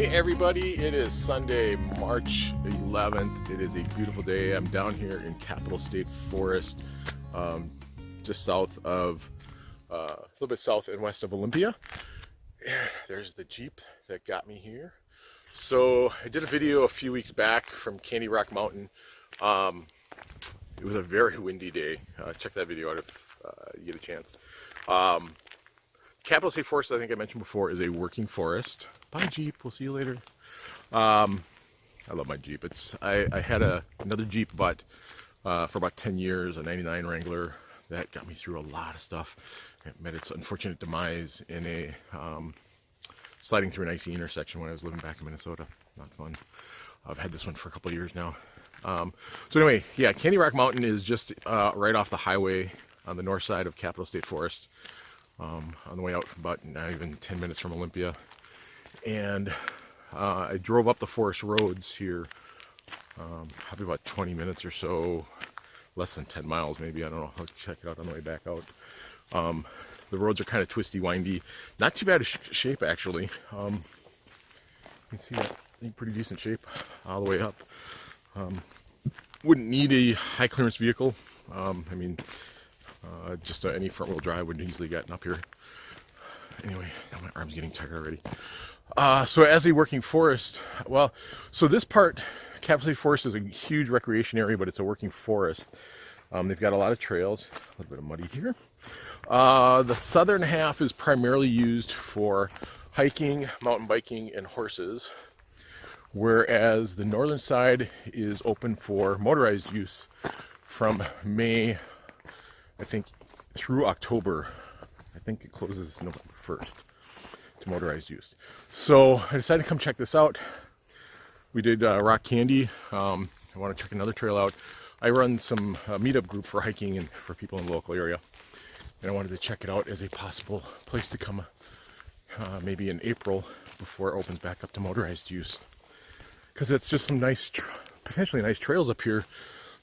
Hey everybody, it is Sunday, March 11th. It is a beautiful day. I'm down here in Capitol State Forest, just south of, a little bit south and west of Olympia. There's the Jeep that got me here. So I did a video a few weeks back from Candy Rock Mountain. It was a very windy day. Check that video out if you get a chance. Capitol State Forest, I think I mentioned before, is a working forest. Bye Jeep, we'll see you later. I love my Jeep. I had another Jeep but for about 10 years, a 99 Wrangler that got me through a lot of stuff. It met its unfortunate demise in a sliding through an icy intersection when I was living back in Minnesota. Not fun. I've had this one for a couple of years now. So anyway, yeah, Candy Rock Mountain is just right off the highway on the north side of Capitol State Forest. On the way out from about not even 10 minutes from Olympia. And I drove up the forest roads here, probably about 20 minutes or so, less than 10 miles maybe, I don't know, I'll check it out on the way back out. The roads are kind of twisty, windy, not too bad of shape actually. You can see that in pretty decent shape all the way up. Wouldn't need a high clearance vehicle. Just any front wheel drive would easily gotten up here. Anyway, now my arm's getting tired already. So as a working forest, well, so this part, Capitol State Forest is a huge recreation area, but it's a working forest. They've got a lot of trails, a little bit of muddy here. The southern half is primarily used for hiking, mountain biking, and horses, whereas the northern side is open for motorized use from May, I think, through October. I think it closes November 1st to motorized use. So I decided to come check this out. We did rock candy. I want to check another trail out. I run some meetup group for hiking and for people in the local area. And I wanted to check it out as a possible place to come maybe in April before it opens back up to motorized use. Because it's just some nice, potentially nice trails up here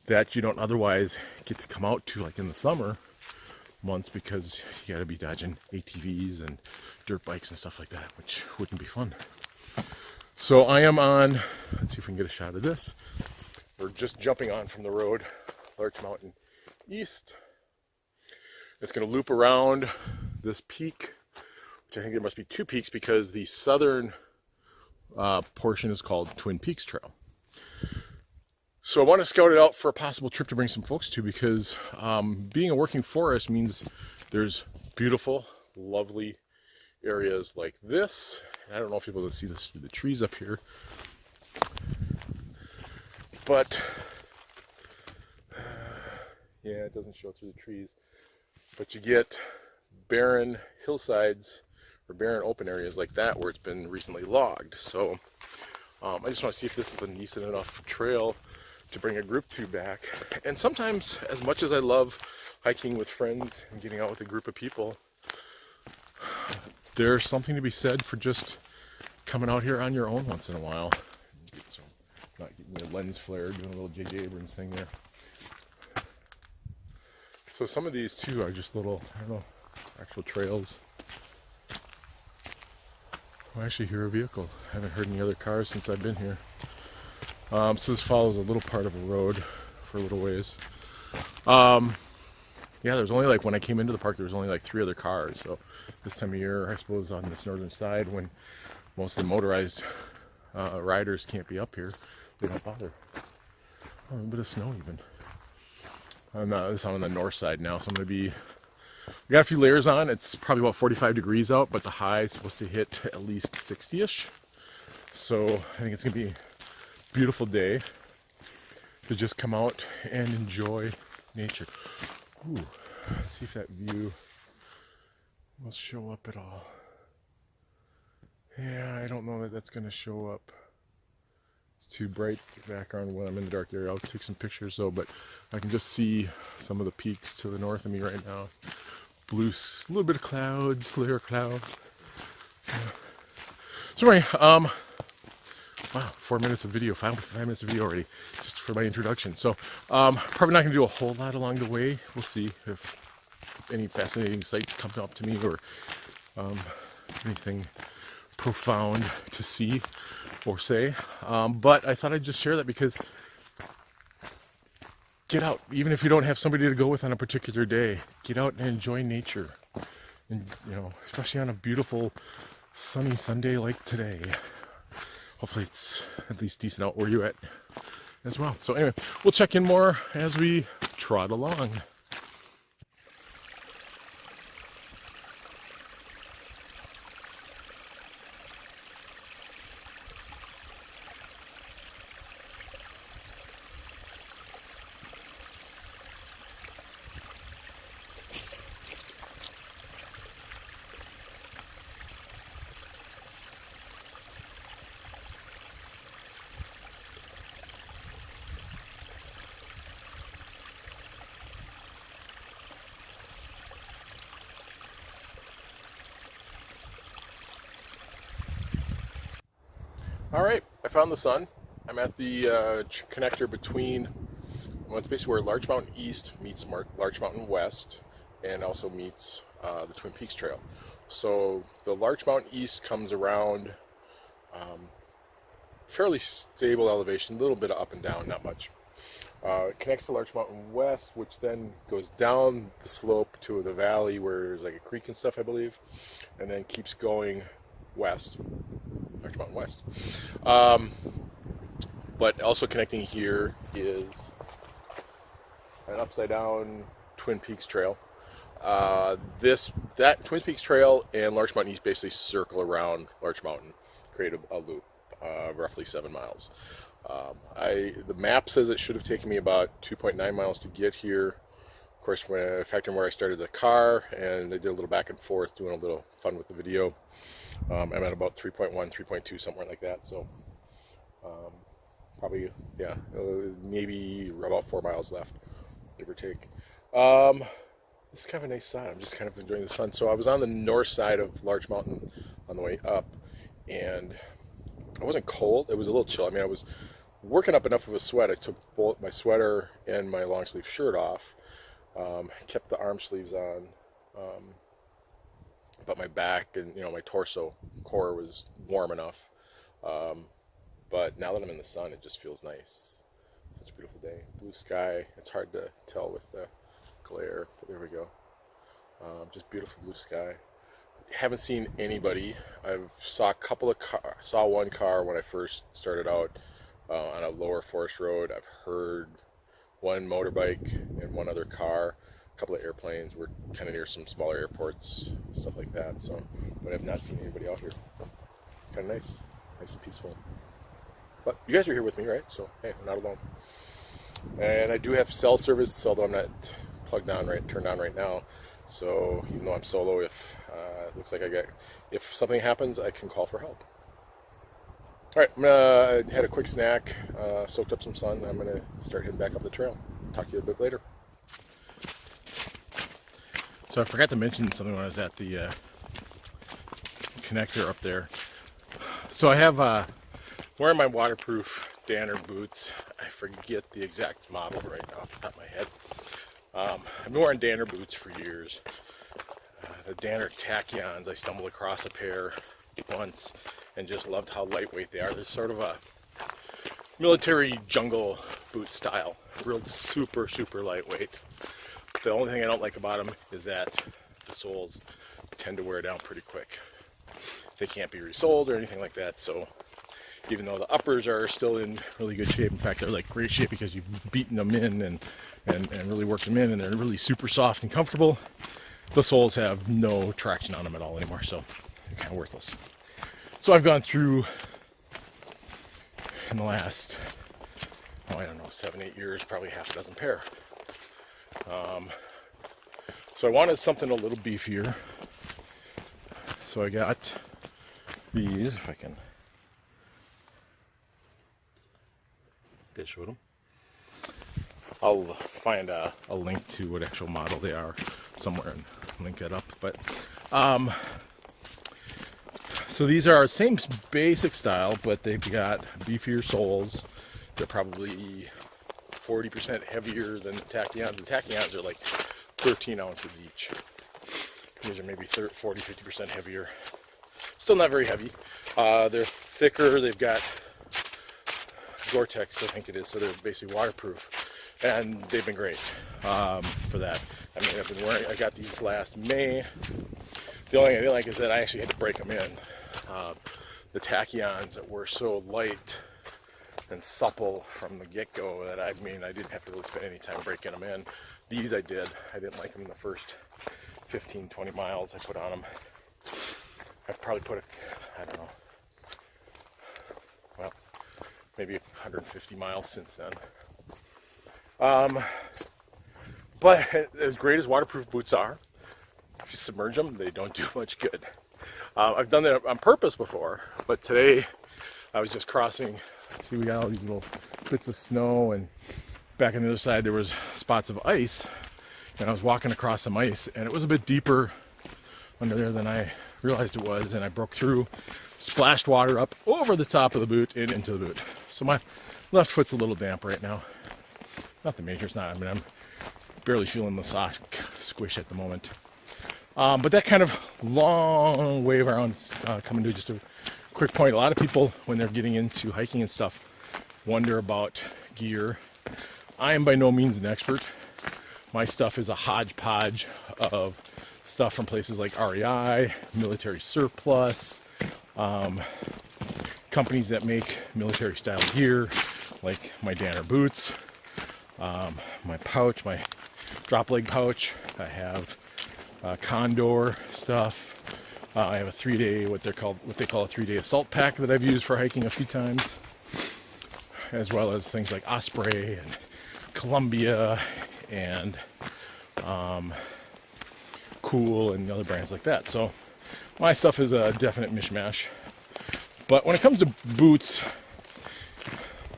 that you don't otherwise get to come out to, like in the summer months, because you got to be dodging ATVs and dirt bikes and stuff like that, which wouldn't be fun. So I am on, let's see if we can get a shot of this. We're just jumping on from the road, Larch Mountain East. It's going to loop around this peak, which I think there must be two peaks because the southern portion is called Twin Peaks Trail. So I want to scout it out for a possible trip to bring some folks to, because being a working forest means there's beautiful, lovely areas like this. I don't know if you'll be able to see this through the trees up here, but yeah, it doesn't show through the trees. But you get barren hillsides or barren open areas like that where it's been recently logged. So I just want to see if this is a decent enough trail to bring a group to back. And sometimes, as much as I love hiking with friends and getting out with a group of people, there's something to be said for just coming out here on your own once in a while. Not getting your lens flare, doing a little J.J. Abrams thing there. So some of these too are just little, I don't know, actual trails. I actually hear a vehicle. I haven't heard any other cars since I've been here. So this follows a little part of a road for a little ways. Yeah, there's only like, when I came into the park, there was only like 3 other cars. So this time of year, I suppose on this northern side, when most of the motorized riders can't be up here, they don't bother. Oh, a little bit of snow even. This is on the north side now, so I'm going to be, we got a few layers on. It's probably about 45 degrees out, but the high is supposed to hit at least 60-ish. So I think it's going to be beautiful day to just come out and enjoy nature. Ooh, let's see if that view will show up at all. Yeah, I don't know that that's going to show up. It's too bright background when I'm in the dark area. I'll take some pictures though, but I can just see some of the peaks to the north of me right now. Blue, a little bit of clouds, clear clouds. So anyway, wow, 4 minutes of video, 5 minutes of video already, just for my introduction. So, probably not going to do a whole lot along the way. We'll see if any fascinating sights come up to me or anything profound to see or say, but I thought I'd just share that because get out, even if you don't have somebody to go with on a particular day, get out and enjoy nature, and especially on a beautiful sunny Sunday like today. Hopefully it's at least decent out where you're at as well. So anyway, we'll check in more as we trot along. All right, I found the sun. I'm at the connector between, well, it's basically where Larch Mountain East meets Larch Mountain West, and also meets the Twin Peaks Trail. So the Larch Mountain East comes around fairly stable elevation, a little bit of up and down, not much. It connects to Larch Mountain West, which then goes down the slope to the valley where there's like a creek and stuff, I believe, and then keeps going west. Larch Mountain West. But also connecting here is an upside down Twin Peaks Trail. That Twin Peaks Trail and Larch Mountain East basically circle around Larch Mountain, create a loop, roughly 7 miles. The map says it should have taken me about 2.9 miles to get here. Of course, factoring where I started the car, and I did a little back and forth, doing a little fun with the video. I'm at about 3.1, 3.2, somewhere like that. So probably, yeah, maybe about 4 miles left, give or take. It's kind of a nice sun. I'm just kind of enjoying the sun. So I was on the north side of Larch Mountain on the way up, and I wasn't cold. It was a little chill. I mean, I was working up enough of a sweat. I took both my sweater and my long sleeve shirt off, kept the arm sleeves on, but my back and my torso core was warm enough. But now that I'm in the sun, it just feels nice. Such a beautiful day, blue sky. It's hard to tell with the glare, but there we go. Just beautiful blue sky. Haven't seen anybody. Saw one car when I first started out on a lower forest road. I've heard one motorbike and one other car. A couple of airplanes. We're kind of near some smaller airports, stuff like that. So, but I've not seen anybody out here. It's kind of nice and peaceful. But you guys are here with me, right? So hey, I'm not alone. And I do have cell service, although I'm not turned on right now. So even though I'm solo, if it looks like if something happens, I can call for help. All right, I had a quick snack, soaked up some sun. I'm gonna start heading back up the trail. Talk to you a bit later. So I forgot to mention something when I was at the connector up there. So I have wearing my waterproof Danner boots. I forget the exact model right now off the top of my head. I've been wearing Danner boots for years. The Danner Tachyons, I stumbled across a pair once and just loved how lightweight they are. They're sort of a military jungle boot style. Real super, super lightweight. The only thing I don't like about them is that the soles tend to wear down pretty quick. They can't be resoled or anything like that, so even though the uppers are still in really good shape, in fact they're like great shape because you've beaten them in and really worked them in, and they're really super soft and comfortable, the soles have no traction on them at all anymore, so they're kind of worthless. So I've gone through in the last, I don't know, 7-8 years, probably half a dozen pair. So I wanted something a little beefier, so I got these, if I can show them. I'll find a link to what actual model they are somewhere and link it up. But so these are same basic style, but they've got beefier soles. They're probably 40% heavier than the Tachyons. The Tachyons are like 13 ounces each. These are maybe 40-50% heavier. still not very heavy. They're thicker. They've got Gore-Tex, I think it is, so they're basically waterproof, and they've been great for that. I mean, I've been wearing. I got these last May. The only thing I didn't like is that I actually had to break them in. The tachyons that were so light and supple from the get-go that I mean, I didn't have to really spend any time breaking them in. These I did. I didn't like them in the first 15, 20 miles I put on them. I've probably put I don't know, well, maybe 150 miles since then. But as great as waterproof boots are, if you submerge them, they don't do much good. I've done that on purpose before, but today I was just crossing. See, we got all these little bits of snow, and back on the other side there was spots of ice, and I was walking across some ice, and it was a bit deeper under there than I realized it was, and I broke through, splashed water up over the top of the boot and into the boot. So my left foot's a little damp right now. Nothing major, it's not. I mean, I'm barely feeling the sock squish at the moment. But that kind of long wave around coming to just a quick point. A lot of people, when they're getting into hiking and stuff, wonder about gear. I am by no means an expert. My stuff is a hodgepodge of stuff from places like REI, Military Surplus, companies that make military style gear, like my Danner boots, my pouch, my drop leg pouch. I have Condor stuff. I have a 3-day, what they call a 3-day assault pack that I've used for hiking a few times, as well as things like Osprey and Columbia and Cool and other brands like that. So my stuff is a definite mishmash. But when it comes to boots,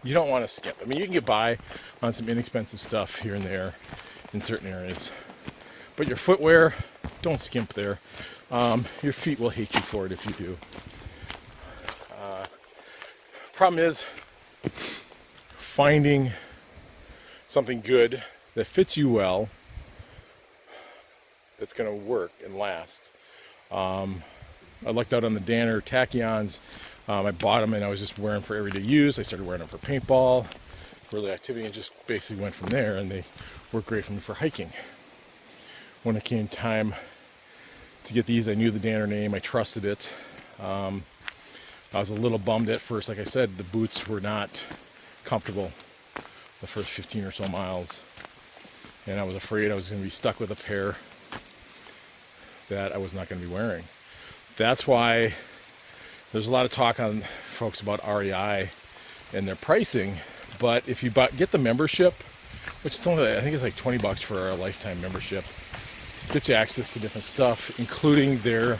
you don't want to skip. I mean, you can get by on some inexpensive stuff here and there in certain areas, but your footwear, don't skimp there. Your feet will hate you for it if you do. Problem is finding something good that fits you well, that's going to work and last. I lucked out on the Danner tachyons. I bought them and I was just wearing for everyday use. I started wearing them for paintball, early activity, and just basically went from there, and they work great for me for hiking. When it came time to get these, I knew the Danner name, I trusted it. I was a little bummed at first. Like I said, the boots were not comfortable the first 15 or so miles, and I was afraid I was going to be stuck with a pair that I was not going to be wearing. That's why there's a lot of talk on folks about REI and their pricing, but if you get the membership, which is only, I think it's like $20 for a lifetime membership, gets you access to different stuff, including their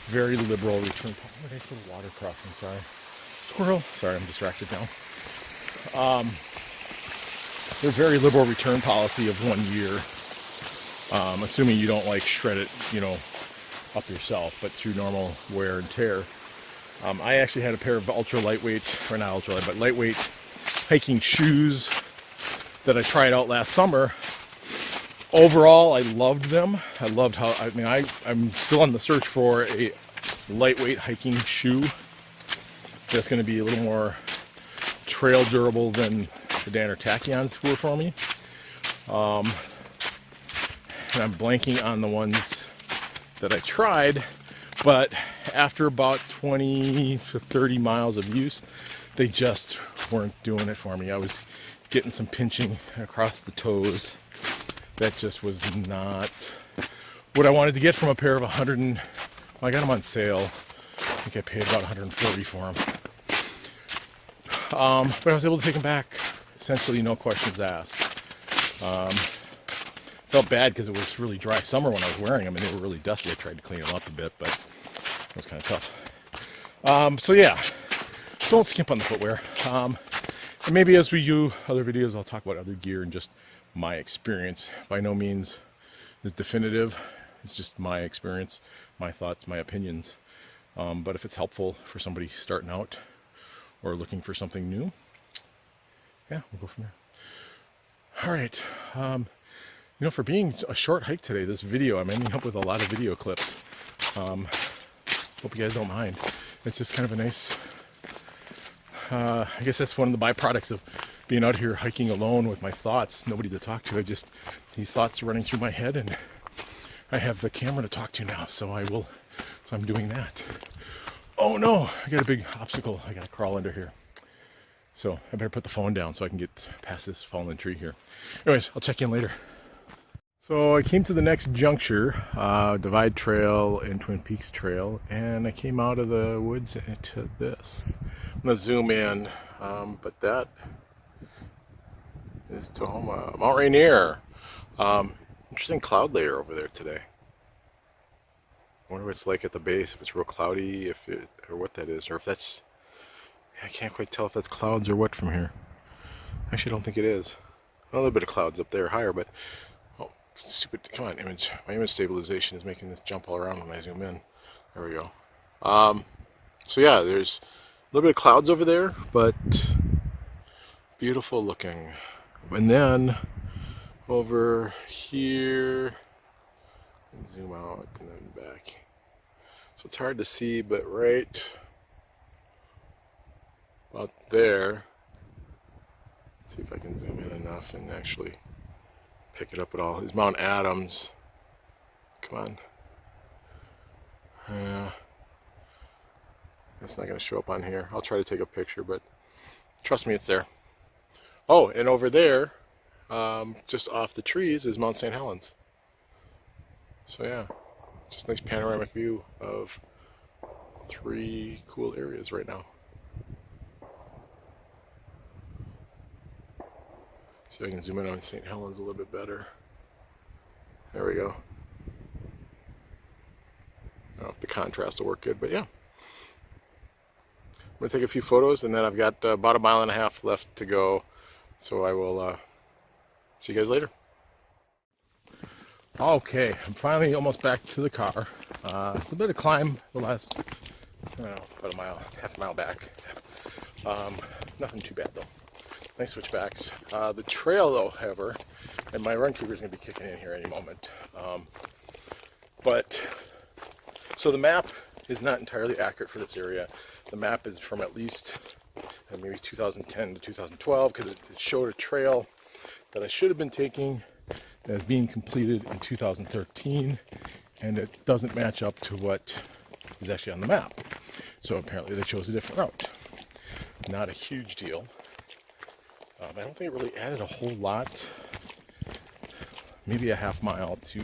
very liberal return. Oh, nice little water crossing, sorry. Squirrel. Sorry, I'm distracted now. Their very liberal return policy of 1 year, assuming you don't like shred it, up yourself, but through normal wear and tear. I actually had a pair of ultra lightweight, or not ultra light, but lightweight hiking shoes that I tried out last summer. Overall, I loved them. I loved how, I'm still on the search for a lightweight hiking shoe that's going to be a little more trail durable than the Danner tachyons were for me. And I'm blanking on the ones that I tried, but after about 20 to 30 miles of use, they just weren't doing it for me. I was getting some pinching across the toes. That just was not what I wanted to get from a pair of I got them on sale. I think I paid about $140 for them. But I was able to take them back, essentially no questions asked. Felt bad because it was really dry summer when I was wearing them, and they were really dusty. I tried to clean them up a bit, but it was kind of tough. So yeah, don't skimp on the footwear. And maybe as we do other videos, I'll talk about other gear and just my experience. By no means is definitive. It's just my experience, my thoughts, my opinions. But if it's helpful for somebody starting out or looking for something new, yeah, we'll go from there. All right. For being a short hike today, this video, I'm ending up with a lot of video clips. Hope you guys don't mind. It's just kind of a nice, I guess that's one of the byproducts of being out here hiking alone with my thoughts. Nobody to talk to. These thoughts are running through my head, and I have the camera to talk to now, so I'm doing that. Oh no, I got a big obstacle. I gotta crawl under here. So I better put the phone down so I can get past this fallen tree here. Anyways, I'll check in later. So I came to the next juncture, Divide Trail and Twin Peaks Trail, and I came out of the woods into this. I'm gonna zoom in, but that is Tahoma, Mount Rainier. Interesting cloud layer over there today. I wonder what it's like at the base, if it's real cloudy, or what that is, or if that's, I can't quite tell if that's clouds or what from here. Actually, I don't think it is. A little bit of clouds up there higher, but, oh, stupid, come on, image. My image stabilization is making this jump all around when I zoom in. There we go. So yeah, there's a little bit of clouds over there, but beautiful looking. And then, over here, and zoom out and then back. So it's hard to see, but right about there, let's see if I can zoom in enough and actually pick it up at all, is Mount Adams. Come on. That's not going to show up on here. I'll try to take a picture, but trust me, it's there. Oh, and over there, just off the trees, is Mount St. Helens. So yeah, just a nice panoramic view of 3 cool areas right now. See if I can zoom in on St. Helens a little bit better. There we go. I don't know if the contrast will work good, but yeah. I'm going to take a few photos, and then I've got about a mile and a half left to go. So I will see you guys later. Okay, I'm finally almost back to the car. A little bit of climb the last, I don't know, about a mile, half a mile back. Nothing too bad though. Nice switchbacks. The trail though, however, and my run keeper is going to be kicking in here any moment. So the map is not entirely accurate for this area. The map is from at least maybe 2010 to 2012, because it showed a trail that I should have been taking as being completed in 2013, and it doesn't match up to what is actually on the map. So apparently they chose a different route. Not a huge deal. I don't think it really added a whole lot. Maybe a half mile to...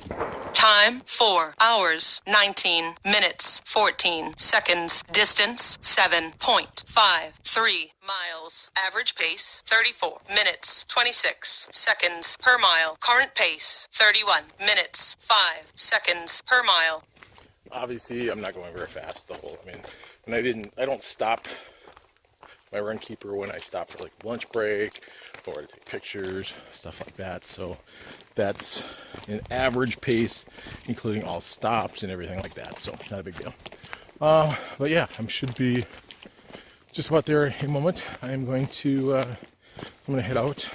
Time, 4 hours, 19 minutes, 14 seconds. Distance, 7.53 miles. Average pace, 34 minutes, 26 seconds per mile. Current pace, 31 minutes, 5 seconds per mile. Obviously, I'm not going very fast and I don't stop my run keeper when I stop for like lunch break or to take pictures, stuff like that. So that's an average pace, including all stops and everything like that. So not a big deal. But yeah, I should be just about there in a moment. I'm going to head out.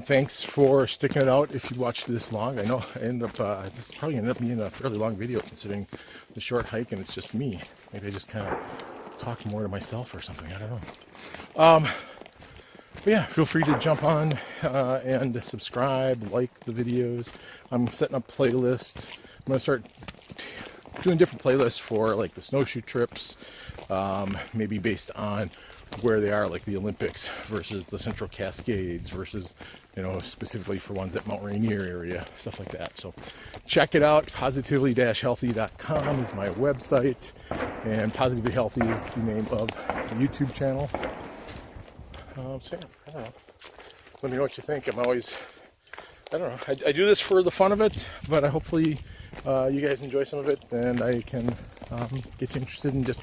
Thanks for sticking it out if you watched this long. I know this is probably ended up being a fairly long video considering the short hike and it's just me. Maybe I just kind of talk more to myself or something. I don't know. But yeah, feel free to jump on and subscribe, like the videos. I'm setting up playlists. I'm going to start doing different playlists for like the snowshoe trips, maybe based on where they are, like the Olympics versus the Central Cascades versus, specifically for ones at Mount Rainier area, stuff like that. So check it out. Positively-healthy.com is my website, and Positively Healthy is the name of the YouTube channel. So yeah, I don't know. Let me know what you think. I don't know. I do this for the fun of it, but hopefully you guys enjoy some of it, and I can get you interested in just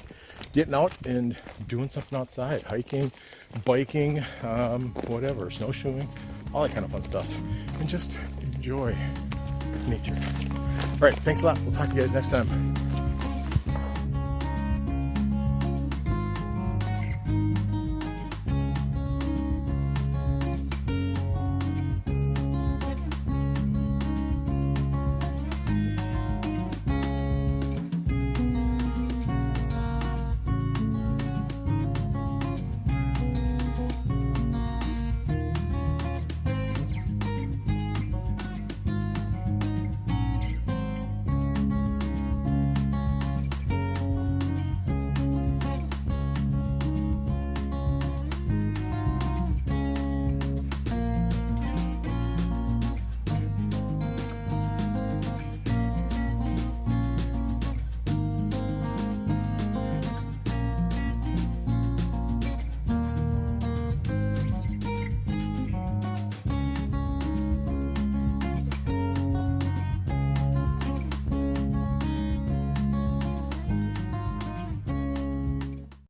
getting out and doing something outside, hiking, biking, whatever, snowshoeing, all that kind of fun stuff, and just enjoy nature. All right, thanks a lot. We'll talk to you guys next time.